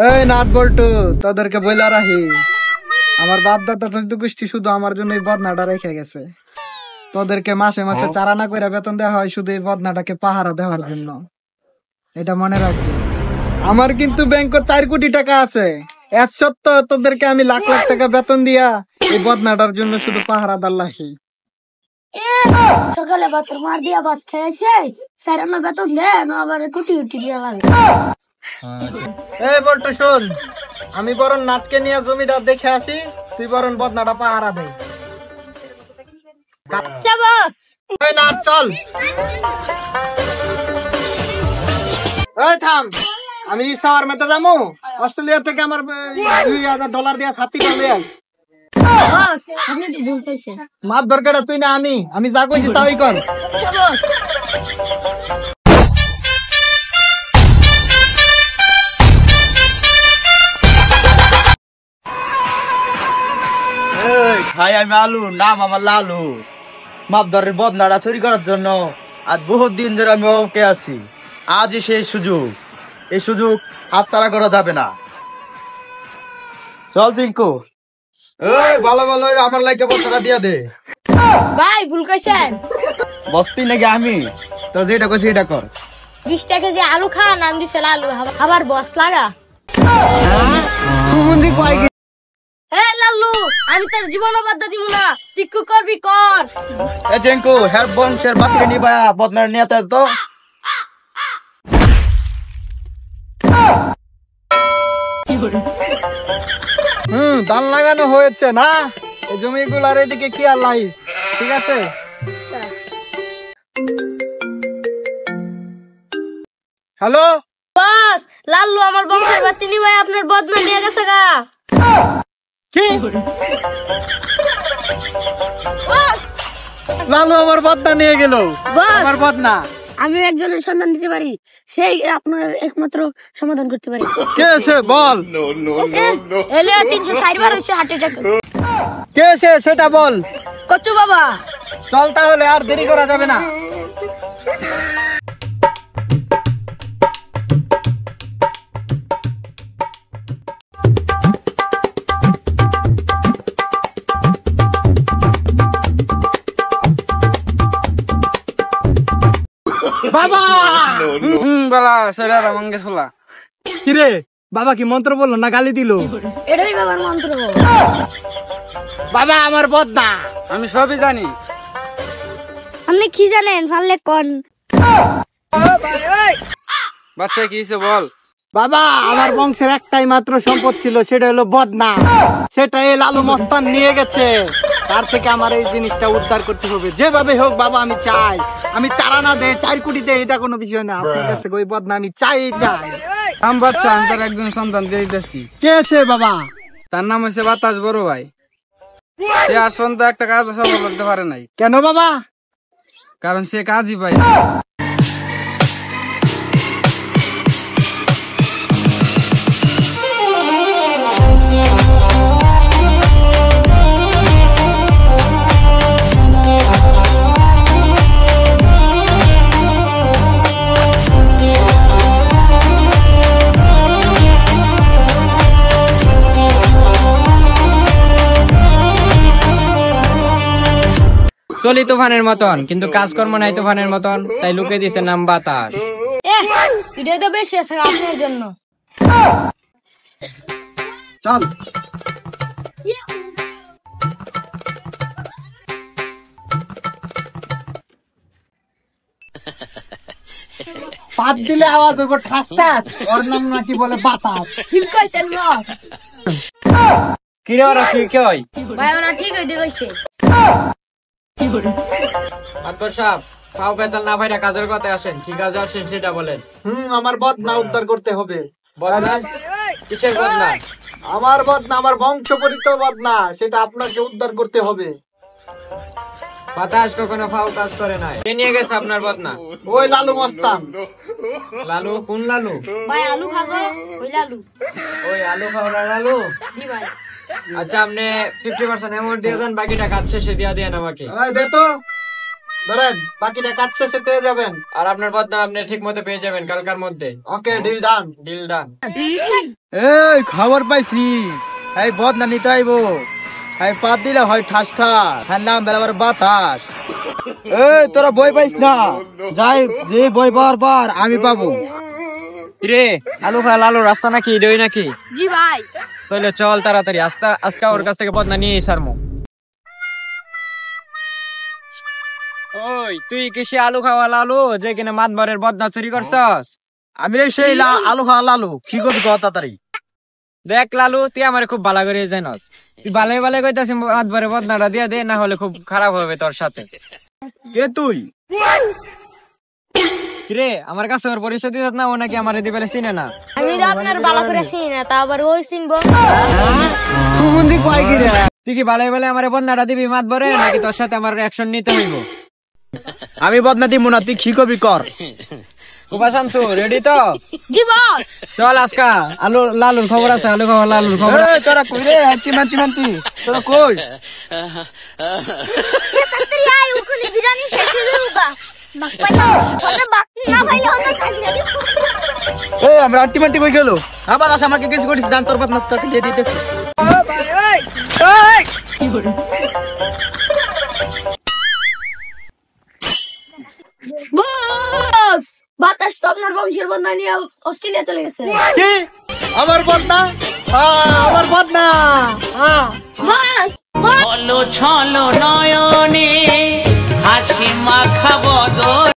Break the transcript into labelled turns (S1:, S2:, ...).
S1: এই নাট বল্টু, তোদেরকে বইলা রাখি, আমার বাপ দাদা চোদ্দ গোষ্ঠী শুধু আমার জন্য এই বদনাটা রেখে গেছে। তোদেরকে মাসে মাসে চারানা করে বেতন দেওয়া হয় শুধু এই বদনাটাকে পাহারা দেওয়ার জন্য। এটা মনে রাখবি। আমার কিন্তু ব্যাংকে 4 কোটি টাকা আছে, এর সত্ত্বেও তোদেরকে আমি লাখ লাখ টাকা বেতন দিয়া এই বদনাটার জন্য শুধু পাহারাদার রাখি।
S2: সকালে ভাতের মার দিয়া ভাত খেয়েছে, সারানো বেতন দে, আবার কোটি কোটি দিয়া লাগে।
S1: এই বল্টু শোন, আমি বরং নাটকে নিয়ে জমিটা দেখে আসি, তুই বরং বদনাটা পাহারা দে।
S2: আচ্ছা বস।
S1: এই নাট চল। এই থাম, আমি সাওয়ার মেতে যাবো। অস্ট্রেলিয়া থেকে আমার $2000 দিয়া ছাতি পাবে।
S2: বস আপনি তো ভুল কইছেন।
S1: মাত দরকার তুই না আমি যা কইছি তাই কর।
S2: আচ্ছা বস।
S3: ভাই আমি আলু, নাম আমার লালু। মাপদরের বদনাটা চুরি করার জন্য আজ বহুত দিন ধরে আমি ওকে আছি। আজই সেই সুযোগ, এই সুযোগ হাতছাড়া করা যাবে না। চল টিঙ্কু, এই ভালো ভালো আমার লাইকে বদনাটা দিয়া দে।
S2: ভাই ভুল কইছেন।
S3: বস্তি নাকি আমি, তো যেটা কইছি এটা কর।
S2: 20 টাকা যে আলু খা, নাম দিছে লালু, আবার বস লাগা। এ লালু, আমি তোর জীবন বাদ দিব না, তুই কি করবি কর।
S3: এ টিঙ্কু, হের বংশের বাতিকে নিবা বদনার নিয়ে তো।
S1: ধান লাগানো হয়েছে না, এই জমিগুলার এদিকে কি আর লাইস, ঠিক আছে। হ্যালো
S2: বস, লালু আমার বংশের বাতি নিবাই আপনার বদনা নিয়ে গেছে গা।
S1: কি?
S2: বস,
S1: লালু আমার বদনা নিয়ে গেল।
S2: বস,
S1: আমার বদনা
S2: আমি একজনের সন্ধান দিতে পারি, সেই আপনার একমাত্র সমাধান করতে পারি।
S1: কে সে বল।
S2: এলে 304 বার হচ্ছে হার্ট অ্যাটাক।
S1: কে সে সেটা বল।
S2: কচ্চু বাবা।
S1: চল তাহলে, আর দেরি করা যাবে না। বাবা কিরে, বাবা কি মন্ত্র বললো না গালি দিল?
S2: এটাই বাবার মন্ত্র।
S1: বাবা আমার বদনা আমি সবই জানি।
S2: আপনি কি জানেন পারলে কোন?
S1: বাচ্চা কি হয়েছে বল। বাবা আমার বংশের একটাই মাত্র সম্পদ ছিল, সেটা হলো বদনা। সেটা এই লালু মস্তান নিয়ে গেছে, তার থেকে আমার এই জিনিসটা উদ্ধার করতে হবে যেভাবে হোক। বাবা আমি চাই, আমি চারানা দে 4 কোটি দে, এটা কোনো বিষয় না। আপনার কাছ থেকে ওই বদনা আমি চাই।
S4: আমি বাচ্চা, আমি তার একজন সন্তান দিয়ে দিতেছি।
S1: কে সে বাবা?
S4: তার নাম হচ্ছে বাতাস বড় ভাই। সে আজ পর্যন্ত একটা কাজ সফল করতে পারে নাই।
S1: কেন বাবা?
S4: কারণ সে কাজই পায় না।
S5: চলি তুফানের মতন, কিন্তু কাজকর্ম নাই তুফানের মতন, তাই লুকে দিছে নাম বাতাস।
S2: এটা তো বেশি আছে আপনার জন্য।
S1: চল পাত দিলে আওয়াজ হইব ঠাস ঠাস। ওর নাম নাকি বলে বাতাস।
S2: ঠিক কইছেন বস।
S5: কিরে ওরা কি কই?
S2: ভাই ওরা ঠিক হইতে কইছে।
S5: আকবর সাহেব, পাও পেঁচাল না ভাইরা কাজের কথা আসেন, কি কাজ আসেন সেটা বলেন।
S1: আমার বদনা উদ্ধার করতে হবে।
S5: বদনা? কিসের বদনা?
S1: আমার বদনা, আমার বংশপরিত বদনা, সেটা আপনাকে উদ্ধার করতে হবে।
S5: বাতাস কখনো ফাও কাজ করে নাই। কে নিয়ে গেছে আপনার বদনা?
S1: ওই লালু মস্তান।
S5: লালু? কোন লালু?
S2: ভাই আলু খাজো, ওই লালু।
S5: ওই আলু খাওয়া লালু?
S2: দি ভাই।
S5: আচ্ছা, আপনি 50% অ্যামাউন্ট দিয়ে দেন, বাকিটা কাজ শেষে দিয়া দেন আমাকে।
S1: দে তো। ধরেন বাকিটা কাজ শেষে পেয়ে যাবেন।
S5: আর আপনার বদনা আপনি ঠিক মতো পেয়ে যাবেন কালকার মধ্যে।
S1: Okay, deal done.
S5: Deal done.
S3: এই খবর পাইছি, এই বদনা নিতে আইব, এই পাত দিলে হয় ঠাস ঠাস, হ্যাঁ নাম বেলাবার বাতাস। এই তোরা বই পাইস না, যাই যে বই পাওয়ার পর আমি পাবো।
S5: রে আলু খা লালু রাস্তা নাকি দই নাকি?
S2: জি ভাই।
S5: তাহলে চল তাড়াতাড়ি, আজকে ওর কাছ থেকে বদনা নিয়ে সারমু। ওই তুই কি সে আলু খাওয়া লালু যে কিনা মাতবরের বদনা চুরি করছস?
S3: আমি এই সেই আলু খাওয়া লালু, কি করবি কত তাড়াতাড়ি।
S5: দেখ লালু, তুই আমার খুব ভালো করে জানস, তুই ভালো ভালো কইতাছিস মাতবরের বদনাটা দিয়া দে, না হলে খুব খারাপ হবে তোর সাথে।
S3: কে তুই?
S5: কিরে আমার কাছে ওর পরিচয় দিত না, ও নাকি আমার দিবেলে চিনে না।
S2: আমি তো আপনার ভালো করে চিনি না, তা আবার ওই চিনবো?
S5: তুই কি ভালো ভালো আমার বদনাটা দিবি মাতবরে, নাকি তোর সাথে আমার অ্যাকশন নিতে হইব?
S3: আমি বদনা দিব না, তুই কি করবি কর।
S5: কুবা শামসু রেডি তো?
S2: জি বস।
S5: চল আজকা আলু লালুর খবর আছে, আলু খাওয়া লালুর খবর।
S3: এই তোরা কই রে, হাঁচি মানছি মানতি, তোরা কই?
S2: তাড়াতাড়ি আয়, ওখানে বিরিয়ানি শেষ হয়ে যাবে। বাকি না ভাইলে হলো খালি।
S3: এই আমরা আন্টি মান্টি কই গেল? আবার আসে আমাকে কিছু করিস, দান তোর বদনা তোকে দিয়ে দিতেছি।
S2: বস, বাতাস তো আপনার বংশের বদনা নিয়ে অস্ট্রেলিয়া চলে গেছে।
S3: কি আমার বদনা? আমার বদনা।
S2: বস,
S6: ছলো ছলো নয়নে হাসি মাখা বদন